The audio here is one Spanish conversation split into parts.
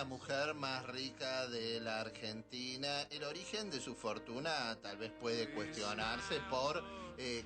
la mujer más rica de la Argentina. El origen de su fortuna tal vez puede cuestionarse por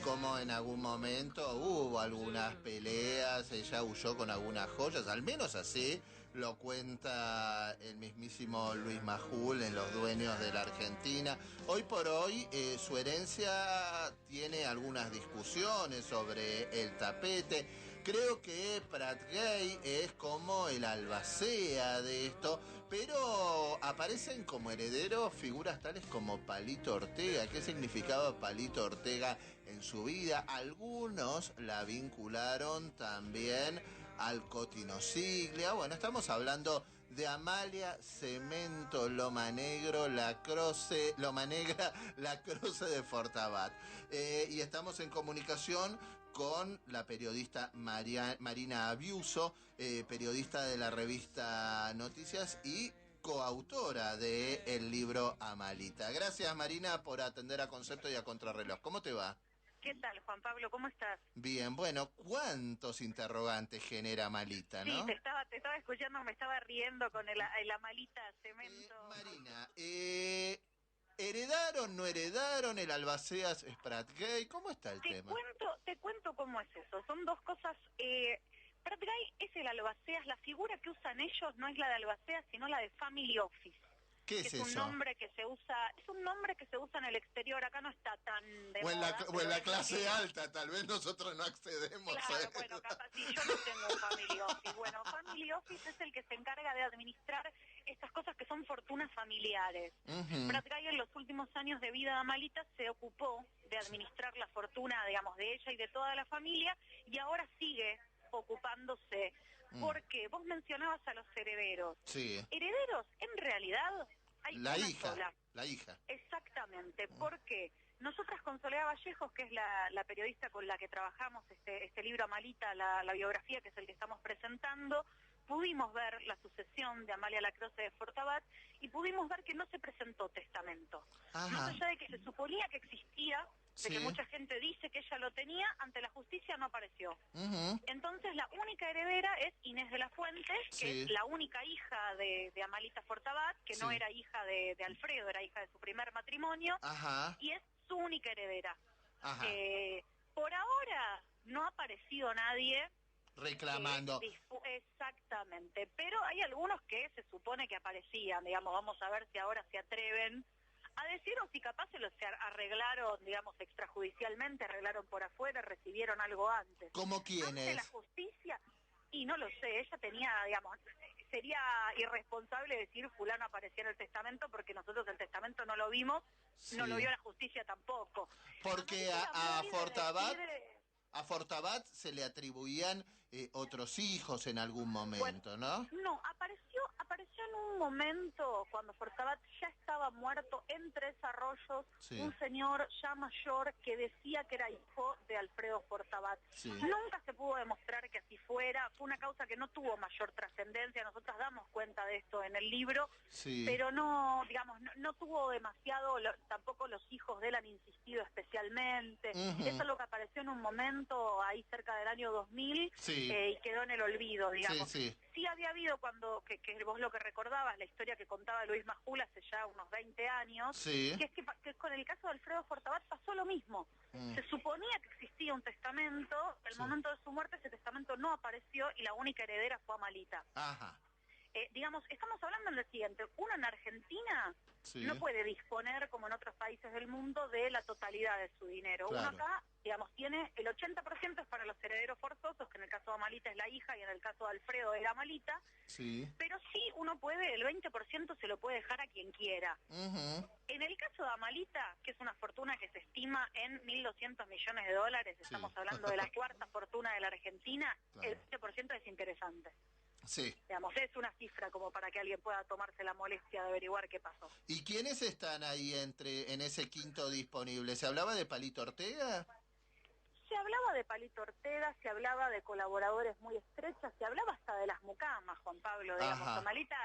cómo en algún momento hubo algunas peleas, ella huyó con algunas joyas, al menos así lo cuenta el mismísimo Luis Majul en Los Dueños de la Argentina. Hoy por hoy su herencia tiene algunas discusiones sobre el tapete. Creo que Prat Gay es como el albacea de esto, pero aparecen como herederos figuras tales como Palito Ortega. ¿Qué significaba Palito Ortega en su vida? Algunos la vincularon también al Cotino Siglia. Bueno, estamos hablando de Amalia Cemento Loma Negra, la Croce de Fortabat. Y estamos en comunicación con la periodista Marina Abiuso, periodista de la revista Noticias y coautora del libro Amalita. Gracias, Marina, por atender a Concepto y a Contrarreloj. ¿Cómo te va? ¿Qué tal, Juan Pablo? ¿Cómo estás? Bien, bueno, ¿cuántos interrogantes genera Amalita, Sí, no? te estaba escuchando, me estaba riendo con el Amalita Cemento. Marina, ¿heredaron, no heredaron el albaceas Prat Gay? ¿Cómo está el tema? Te cuento cómo es eso. Son dos cosas. Prat Gay es el albaceas, la figura que usan ellos no es la de albaceas, sino la de Family Office. ¿Qué Que es es un eso? nombre que se usa, en el exterior, acá no está tan de O en moda. o en la clase alta, tal vez nosotros no accedemos a Claro, eso. bueno, capaz sí, yo no tengo un Family Office. Bueno, Family Office es el que se encarga de administrar estas cosas que son fortunas familiares. Prat Gay en los últimos años de vida de Amalita se ocupó de administrar la fortuna, digamos, de ella y de toda la familia, y ahora sigue ocupándose. Porque vos mencionabas a los herederos. Sí. Herederos, en realidad, hay La una hija, sola. la hija. Exactamente, porque nosotras con Soledad Vallejos, que es la periodista con la que trabajamos este libro Amalita, la biografía, que es el que estamos presentando, pudimos ver la sucesión de Amalia Lacroce de Fortabat y pudimos ver que no se presentó testamento. Ajá. Más allá de que se suponía que existía, de que mucha gente dice que ella lo tenía, ante la justicia no apareció. Entonces la única heredera es Inés de la Fuente, que es la única hija de Amalita Fortabat, que no era hija de Alfredo, era hija de su primer matrimonio, y es su única heredera. Por ahora no ha aparecido nadie reclamando. Exactamente, pero hay algunos que se supone que aparecían, digamos, vamos a ver si ahora se atreven a decirnos si capaz se arreglaron, digamos, extrajudicialmente, arreglaron por afuera, recibieron algo antes. ¿Cómo quiénes? Ante la justicia, y no lo sé, ella tenía, digamos, sería irresponsable decir fulano apareció en el testamento porque nosotros el testamento no lo vimos, no lo vio la justicia tampoco. Porque a Fortabat se le atribuían otros hijos en algún momento, ¿no? No, apareció en un momento cuando Fortabat ya estaba muerto en Tres Arroyos, un señor ya mayor que decía que era hijo de Alfredo Fortabat. Nunca se pudo demostrar que así fuera, fue una causa que no tuvo mayor trascendencia, nosotras damos cuenta de esto en el libro, pero no, digamos, no tuvo demasiado, tampoco los hijos de él han insistido especialmente, eso es lo que apareció en un momento ahí cerca del año 2000 y quedó en el olvido, digamos. Sí había habido cuando, que vos lo que recordabas, la historia que contaba Luis Majul hace ya unos 20 años, que es que con el caso de Alfredo Fortabat pasó lo mismo. Se suponía que existía un testamento, en el momento de su muerte ese testamento no apareció y la única heredera fue Amalita. Digamos, estamos hablando en lo siguiente, uno en Argentina no puede disponer, como en otros países del mundo, de la totalidad de su dinero. Uno acá, digamos, tiene el 80% es para los herederos forzosos, que en el caso de Amalita es la hija y en el caso de Alfredo era Amalita, pero sí uno puede, el 20% se lo puede dejar a quien quiera. En el caso de Amalita, que es una fortuna que se estima en 1.200 millones de dólares, estamos hablando de la cuarta fortuna de la Argentina, el 20% es interesante. Digamos, es una cifra como para que alguien pueda tomarse la molestia de averiguar qué pasó. ¿Y quiénes están ahí en ese quinto disponible? ¿Se hablaba de Palito Ortega? Se hablaba de Palito Ortega, se hablaba de colaboradores muy estrechos, se hablaba hasta de las mucamas, Juan Pablo, digamos. Amalita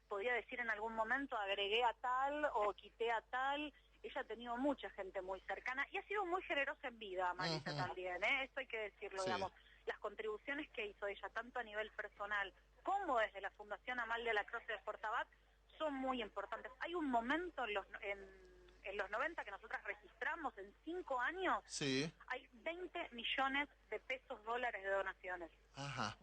podía decir en algún momento agregué a tal o quité a tal. Ella ha tenido mucha gente muy cercana y ha sido muy generosa en vida, Amalita también, esto hay que decirlo, digamos. Las contribuciones que hizo ella, tanto a nivel personal como desde la Fundación Amalia Lacroze de Fortabat son muy importantes. Hay un momento en los 90 que nosotras registramos en 5 años, sí, hay 20 millones de pesos, dólares de donaciones. Ajá.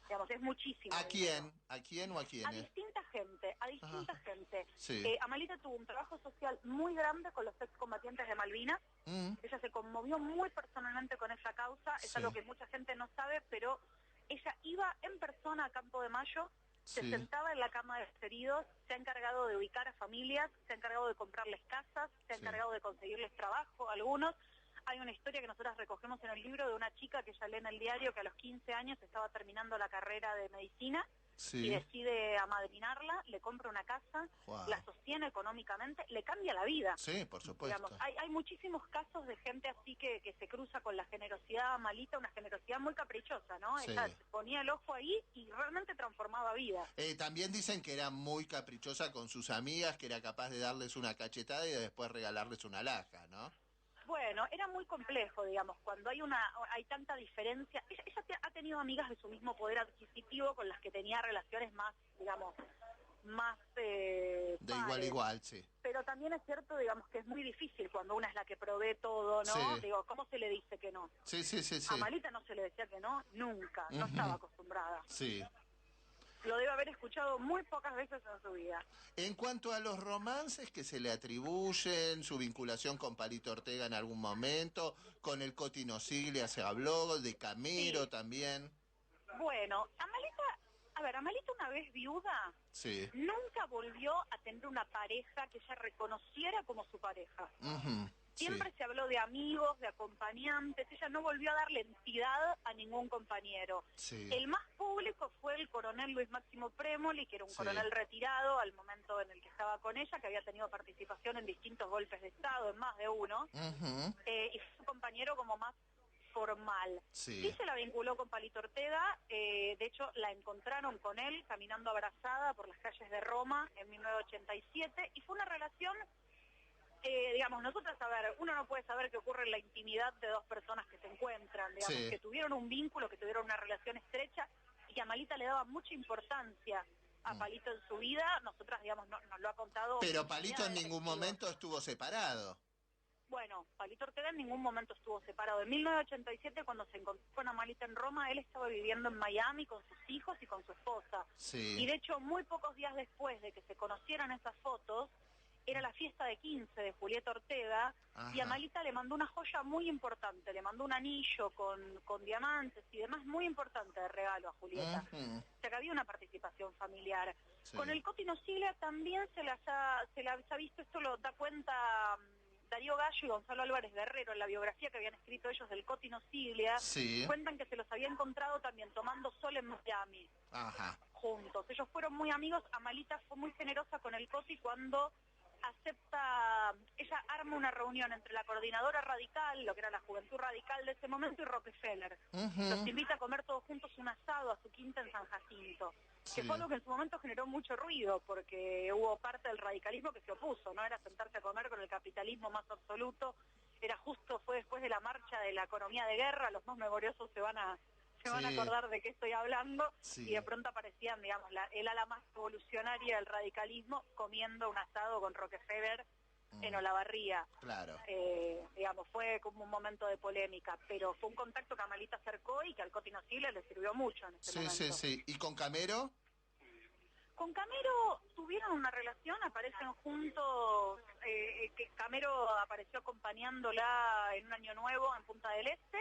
Digamos, es muchísimo. ¿A quién? ¿A quién o a quiénes? A distinta gente, a distinta gente. Sí. Amalita tuvo un trabajo social muy grande con los excombatientes de Malvinas. Ella se conmovió muy personalmente con esa causa, es algo que mucha gente no sabe, pero ella iba en persona a Campo de Mayo, se sentaba en la cama de los heridos, se ha encargado de ubicar a familias, se ha encargado de comprarles casas, se ha encargado de conseguirles trabajo a algunos. Hay una historia que nosotras recogemos en el libro de una chica que ella lee en el diario que a los 15 años estaba terminando la carrera de medicina y decide amadrinarla, le compra una casa, la sostiene económicamente, le cambia la vida. Sí, por supuesto. Digamos, hay muchísimos casos de gente así que se cruza con la generosidad Amalita, una generosidad muy caprichosa, ¿no? Ella ponía el ojo ahí y realmente transformaba vidas. También dicen que era muy caprichosa con sus amigas, que era capaz de darles una cachetada y después regalarles una alhaja, ¿no? Bueno, era muy complejo, digamos, cuando hay tanta diferencia. Ella ha tenido amigas de su mismo poder adquisitivo con las que tenía relaciones más, digamos, más de igual a igual, sí. Pero también es cierto, digamos, que es muy difícil cuando una es la que provee todo, ¿no? Sí. Digo, ¿cómo se le dice que no? Sí. A Amalita no se le decía que no, nunca, no estaba acostumbrada. Sí. Lo debe haber escuchado muy pocas veces en su vida. En cuanto a los romances que se le atribuyen, su vinculación con Palito Ortega en algún momento, con el Coti Siglia se habló, de Camero también. Bueno, Amalita una vez viuda, nunca volvió a tener una pareja que ella reconociera como su pareja. Siempre se habló de amigos, de acompañantes, ella no volvió a darle entidad a ningún compañero. El más público fue el coronel Luis Máximo Premoli, que era un coronel retirado al momento en el que estaba con ella, que había tenido participación en distintos golpes de Estado, en más de uno, y fue su compañero como más formal. Sí se la vinculó con Palito Ortega, de hecho la encontraron con él caminando abrazada por las calles de Roma en 1987, y fue una relación... digamos, nosotros, uno no puede saber qué ocurre en la intimidad de dos personas que se encuentran, digamos, que tuvieron un vínculo, que tuvieron una relación estrecha, y que Amalita le daba mucha importancia a Palito en su vida. Nosotras, digamos, nos lo ha contado... Pero Palito en ningún momento estuvo separado. Bueno, Palito Ortega en ningún momento estuvo separado. En 1987, cuando se encontró con Amalita en Roma, él estaba viviendo en Miami con sus hijos y con su esposa. Y de hecho, muy pocos días después de que se conocieran esas fotos, era la fiesta de 15 de Julieta Ortega, y Amalita le mandó una joya muy importante, le mandó un anillo con diamantes y demás muy importante de regalo a Julieta. O sea que había una participación familiar. Con el Coti Siglia también se las ha visto, esto lo da cuenta Darío Gallo y Gonzalo Álvarez Guerrero en la biografía que habían escrito ellos del Coti Siglia. Cuentan que se los había encontrado también tomando sol en Miami, juntos. Ellos fueron muy amigos. Amalita fue muy generosa con el Coti cuando ella arma una reunión entre la coordinadora radical, lo que era la juventud radical de ese momento, y Rockefeller. Los invita a comer todos juntos un asado a su quinta en San Jacinto, que fue algo que en su momento generó mucho ruido, porque hubo parte del radicalismo que se opuso, no era sentarse a comer con el capitalismo más absoluto, fue después de la marcha de la economía de guerra. Los más memoriosos se van a acordar de qué estoy hablando, y de pronto aparecían, digamos, el ala más revolucionaria del radicalismo comiendo un asado con Rockefeller en Olavarría. Claro. Digamos, fue como un momento de polémica, pero fue un contacto que Amalita acercó y que al Coti Siglia le sirvió mucho en ese momento. ¿Y con Camero? Con Camero tuvieron una relación, aparecen juntos, que Camero apareció acompañándola en un año nuevo en Punta del Este.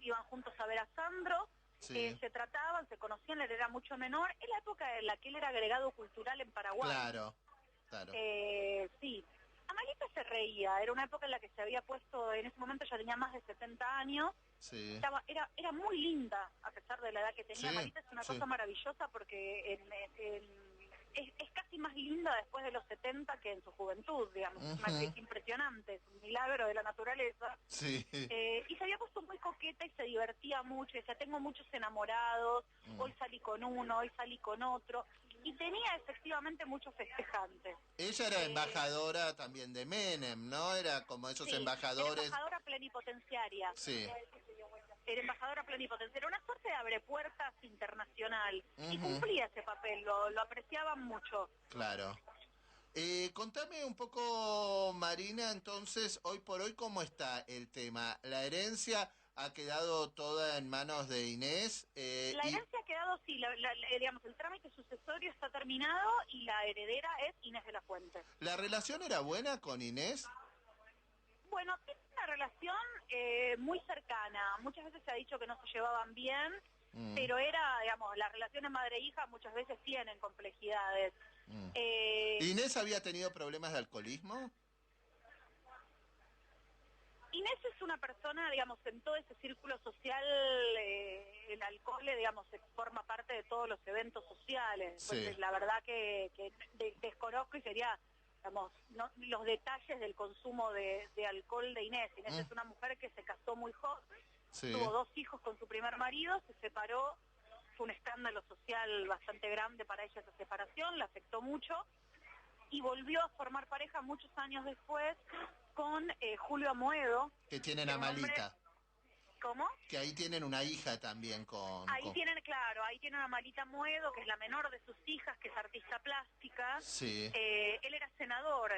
Iban juntos a ver a Sandro, se trataban, se conocían, él era mucho menor, en la época en la que él era agregado cultural en Paraguay. Claro. Amalita se reía, era una época en la que se había puesto, en ese momento ya tenía más de 70 años, era muy linda, a pesar de la edad que tenía. Amalita es una cosa maravillosa porque es casi más linda después de los 70 que en su juventud, digamos. Es impresionante, es un milagro de la naturaleza. Y se había puesto muy coqueta y se divertía mucho, y decía, tengo muchos enamorados, hoy salí con uno, hoy salí con otro, y tenía efectivamente muchos festejantes. Ella era embajadora también de Menem, ¿no? Era como esos embajadores... Era embajadora plenipotenciaria. era embajadora plenipotenciaria, era una suerte de abre puertas internacional, y cumplía ese papel, lo apreciaban mucho. Claro. Contame un poco, Marina, entonces, hoy por hoy, ¿cómo está el tema? ¿La herencia ha quedado toda en manos de Inés? La herencia ha quedado, sí, digamos, el trámite sucesorio está terminado y la heredera es Inés de la Fuente. ¿La relación era buena con Inés? Bueno, es una relación muy cercana. Muchas veces se ha dicho que no se llevaban bien, pero era, digamos, las relaciones madre-hija muchas veces tienen complejidades. ¿Inés había tenido problemas de alcoholismo? Inés es una persona, digamos, en todo ese círculo social, el alcohol, digamos, forma parte de todos los eventos sociales. Sí. Pues, la verdad que desconozco y sería, digamos, los detalles del consumo de alcohol de Inés. Inés es una mujer que se casó muy joven, sí. Tuvo 2 hijos con su primer marido, se separó, fue un escándalo social bastante grande para ella esa separación, la afectó mucho, y volvió a formar pareja muchos años después con Julio Amoedo. Que tienen a Malita. ¿Cómo? Que ahí tienen una hija también con... Ahí tienen a Malita Amoedo, que es la menor de sus hijas, que es artista plástica. Sí. Él era senador,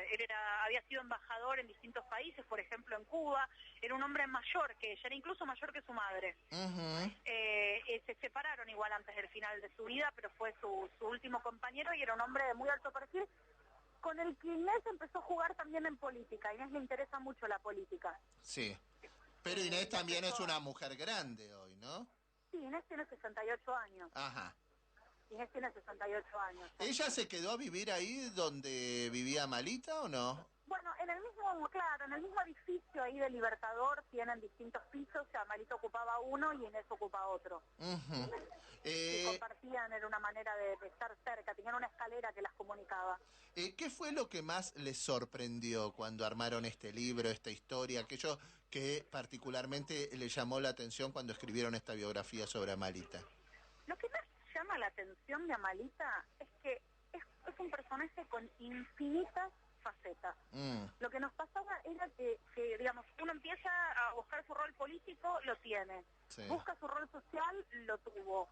había sido embajador en distintos países, por ejemplo en Cuba. Era un hombre mayor que ella, era incluso mayor que su madre. Se separaron igual antes del final de su vida, pero fue su último compañero y era un hombre de muy alto perfil, con el que Inés empezó a jugar también en política. A Inés le interesa mucho la política. Sí. Pero Inés también es una mujer grande hoy, ¿no? Sí, Inés tiene 68 años. Ajá. Inés tiene 68 años. ¿Ella se quedó a vivir ahí donde vivía Malita o no? Bueno, en el mismo edificio ahí de Libertador tienen distintos pisos, o sea, Malita ocupaba uno y Inés ocupa otro. Y compartían, era una manera de estar cerca, tenían una escalera que las comunicaba. ¿Qué fue lo que más les sorprendió cuando armaron este libro, esta historia, aquello que particularmente les llamó la atención cuando escribieron esta biografía sobre Amalita? Lo que más llama la atención de Amalita es que es un personaje con infinitas facetas. Lo que nos pasaba era que, digamos, uno empieza a buscar su rol político, lo tiene. Sí. Busca su rol social, lo tuvo.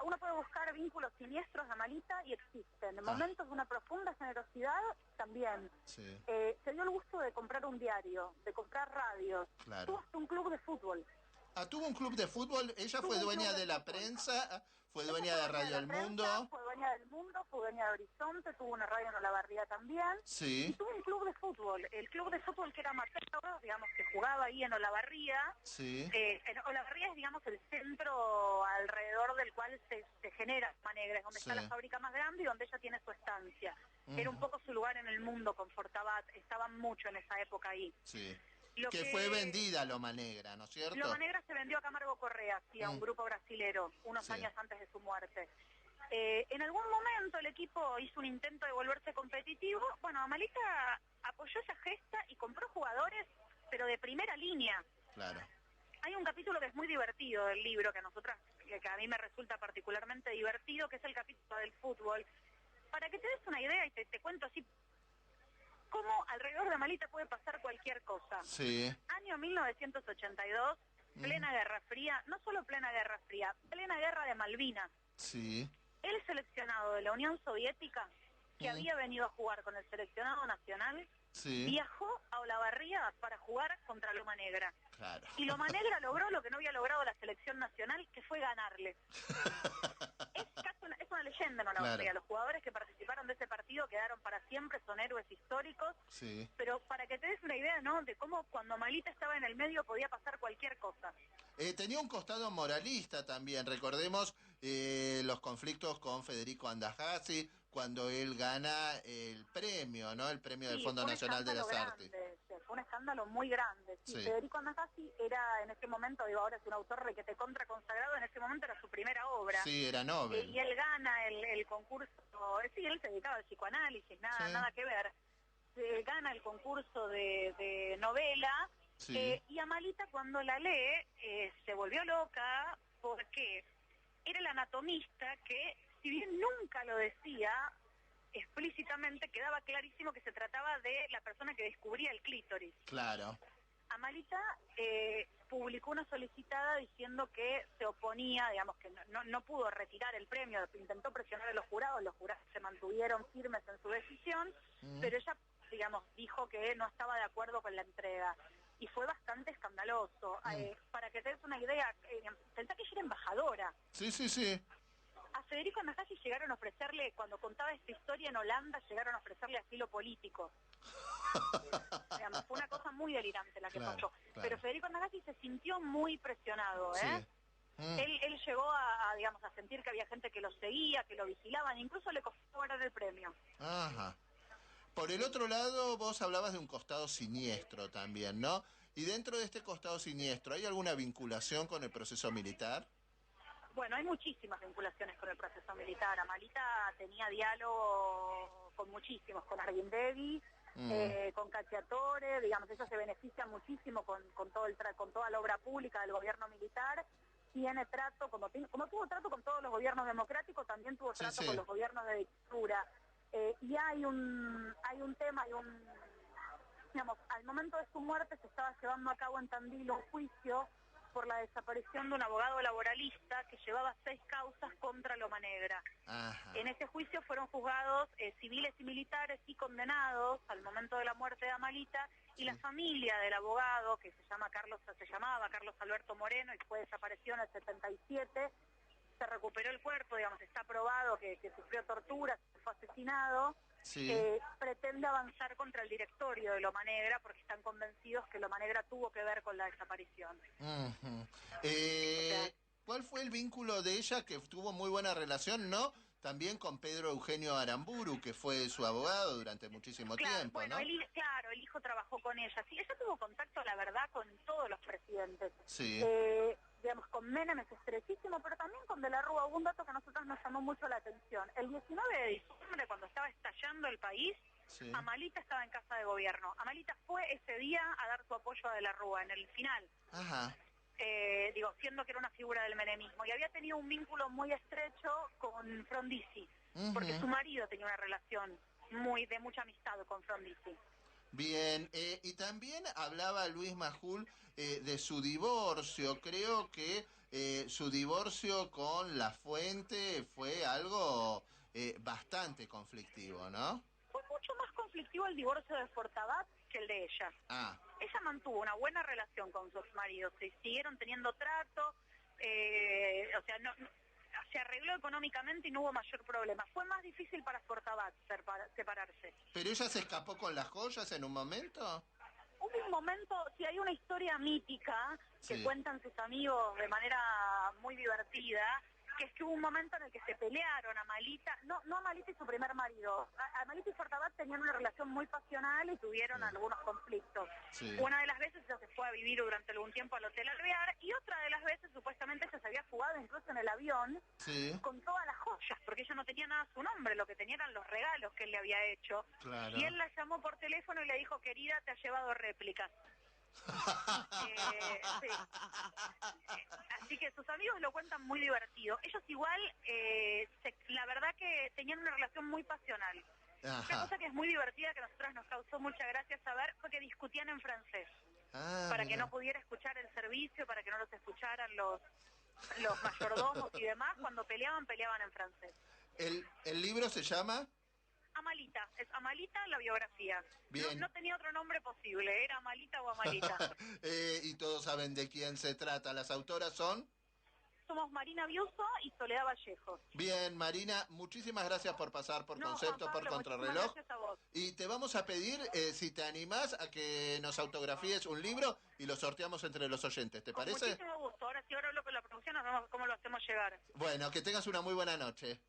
Uno puede buscar vínculos siniestros de Amalita y existen. En momentos de una profunda generosidad, también. Sí. Se dio el gusto de comprar un diario, de comprar radios. Claro. Tuvo hasta un club de fútbol. ¿Tuvo un club de fútbol? ¿Ella fue dueña de la prensa? ¿Fue dueña de Radio El Mundo? Fue dueña del Mundo, fue dueña de Horizonte, tuvo una radio en Olavarría también. Sí. Y tuvo un club de fútbol. El club de fútbol que era amateur, digamos, que jugaba ahí en Olavarría. Sí. En Olavarría es, digamos, el centro alrededor del cual se genera Manegra, es donde está la fábrica más grande y donde ella tiene su estancia. Era un poco su lugar en el mundo con Fortabat, estaban mucho en esa época ahí. Sí. Que fue vendida Loma Negra, ¿no es cierto? Loma Negra se vendió a Camargo Correa, sí, a un grupo brasilero, unos años antes de su muerte. En algún momento el equipo hizo un intento de volverse competitivo. Bueno, Amalita apoyó esa gesta y compró jugadores, pero de primera línea. Claro. Hay un capítulo que es muy divertido del libro, que a mí me resulta particularmente divertido, que es el capítulo del fútbol. Para que te des una idea, y te cuento así, cómo alrededor de Amalita puede pasar cualquier cosa. Sí. Año 1982, plena Guerra Fría, no solo plena Guerra Fría, plena Guerra de Malvinas. Sí. El seleccionado de la Unión Soviética, que había venido a jugar con el seleccionado nacional, viajó a Olavarría para jugar contra Loma Negra. Claro. Y Loma Negra logró lo que no había logrado la selección nacional, que fue ganarle. Es una leyenda en Olavarría. Claro. Los jugadores que participaron de ese partido quedaron para siempre, son héroes históricos. Sí. Pero para que te des una idea, ¿no?, de cómo cuando Amalita estaba en el medio podía pasar cualquier cosa. Tenía un costado moralista también. Recordemos los conflictos con Federico Andajasi cuando él gana el premio, ¿no? El premio del Fondo Nacional de las Artes. Fue un escándalo muy grande. Sí. Federico Andajasi era en ese momento, ahora es un autor requete contra consagrado, en ese momento era su primera obra. Sí, era Nobel. Y él gana el concurso, sí, él se dedicaba al psicoanálisis, nada que ver. Gana el concurso de novela. Sí. Y Amalita cuando la lee se volvió loca porque era el anatomista que, si bien nunca lo decía explícitamente, quedaba clarísimo que se trataba de la persona que descubría el clítoris. Claro. Amalita publicó una solicitada diciendo que se oponía, digamos que no pudo retirar el premio, intentó presionar a los jurados se mantuvieron firmes en su decisión, pero ella, digamos, dijo que no estaba de acuerdo con la entrega. Y fue bastante escandaloso. Para que te des una idea, pensá que ella era embajadora. Sí. A Federico Nagasi llegaron a ofrecerle, cuando contaba esta historia en Holanda, llegaron a ofrecerle asilo político. Digamos, fue una cosa muy delirante la que pasó. Claro. Pero Federico Nagasi se sintió muy presionado, ¿eh? Sí. Él llegó digamos, a sentir que había gente que lo seguía, que lo vigilaban, incluso le costó ganar el premio. Ajá. Por el otro lado, vos hablabas de un costado siniestro también, ¿no? Y dentro de este costado siniestro, ¿hay alguna vinculación con el proceso militar? Bueno, hay muchísimas vinculaciones con el proceso militar. Amalita tenía diálogo con muchísimos, con Arguindevi, con Cacciatore, digamos, ella se beneficia muchísimo con toda la obra pública del gobierno militar. Tiene trato, como tuvo trato con todos los gobiernos democráticos, también tuvo trato con los gobiernos de dictadura. Y hay un tema, digamos, al momento de su muerte se estaba llevando a cabo en Tandil un juicio por la desaparición de un abogado laboralista que llevaba 6 causas contra Loma Negra. Ajá. En ese juicio fueron juzgados civiles y militares y condenados al momento de la muerte de Amalita, y la familia del abogado, que se llamaba Carlos Alberto Moreno y fue desaparecido en el 77, se recuperó el cuerpo, digamos, está probado que sufrió torturas, fue asesinado. Sí. Pretende avanzar contra el directorio de Loma Negra porque están convencidos que Loma Negra tuvo que ver con la desaparición. ¿Cuál fue el vínculo de ella, que tuvo muy buena relación, no? También con Pedro Eugenio Aramburu, que fue su abogado durante muchísimo tiempo, bueno, ¿no? El hijo trabajó con ella. Sí, ella tuvo contacto, la verdad, con todos los presidentes. Sí. Digamos, con Menem es estrechísimo, pero también con De la Rúa. Hubo un dato que a nosotros nos llamó mucho la atención. El 19 de diciembre, cuando estaba estallando el país, sí, Amalita estaba en Casa de Gobierno. Amalita fue ese día a dar su apoyo a De la Rúa, en el final. Ajá. Siendo que era una figura del menemismo. Y había tenido un vínculo muy estrecho con Frondizi, porque su marido tenía una relación de mucha amistad con Frondizi. Bien, y también hablaba Luis Majul de su divorcio. Creo que su divorcio con Lafuente fue algo bastante conflictivo, ¿no? Fue mucho más conflictivo el divorcio de Fortabat que el de ella. Ella mantuvo una buena relación con su exmarido, se siguieron teniendo trato, se arregló económicamente y no hubo mayor problema. Fue más difícil para Fortabat separarse. ¿Pero ella se escapó con las joyas en un momento? Hubo un momento, sí, hay una historia mítica que cuentan sus amigos de manera muy divertida, que es que hubo un momento en el que se pelearon Amalita, no Amalita y su primer marido. Amalita y Fortabat tenían una relación muy pasional y tuvieron algunos conflictos. Una de las veces ella se fue a vivir durante algún tiempo al Hotel Alvear, y otra de las veces supuestamente ella se había fugado incluso en el avión con todas las joyas, porque ella no tenía nada a su nombre, lo que tenía eran los regalos que él le había hecho. Claro. Y él la llamó por teléfono y le dijo: querida, te ha llevado réplicas. Sí. Así que sus amigos lo cuentan muy divertido. Ellos igual, la verdad que tenían una relación muy pasional. Ajá. Una cosa que es muy divertida, que a nosotros nos causó mucha gracia saber, fue que discutían en francés. Para que no pudiera escuchar el servicio, para que no los escucharan los mayordomos y demás. Cuando peleaban en francés. ¿El libro se llama? Amalita, es Amalita la biografía. No tenía otro nombre posible, era Amalita o Amalita. Y todos saben de quién se trata. ¿Las autoras son? Somos Marina Biuso y Soledad Vallejo. Bien, Marina, muchísimas gracias por pasar por Concepto, Juan Pablo, por Contrarreloj. Gracias a vos. Y te vamos a pedir, si te animás, a que nos autografíes un libro y lo sorteamos entre los oyentes, ¿te parece? Con muchísimo gusto. Ahora sí, ahora hablo con la producción, nos vemos cómo lo hacemos llegar. Bueno, que tengas una muy buena noche.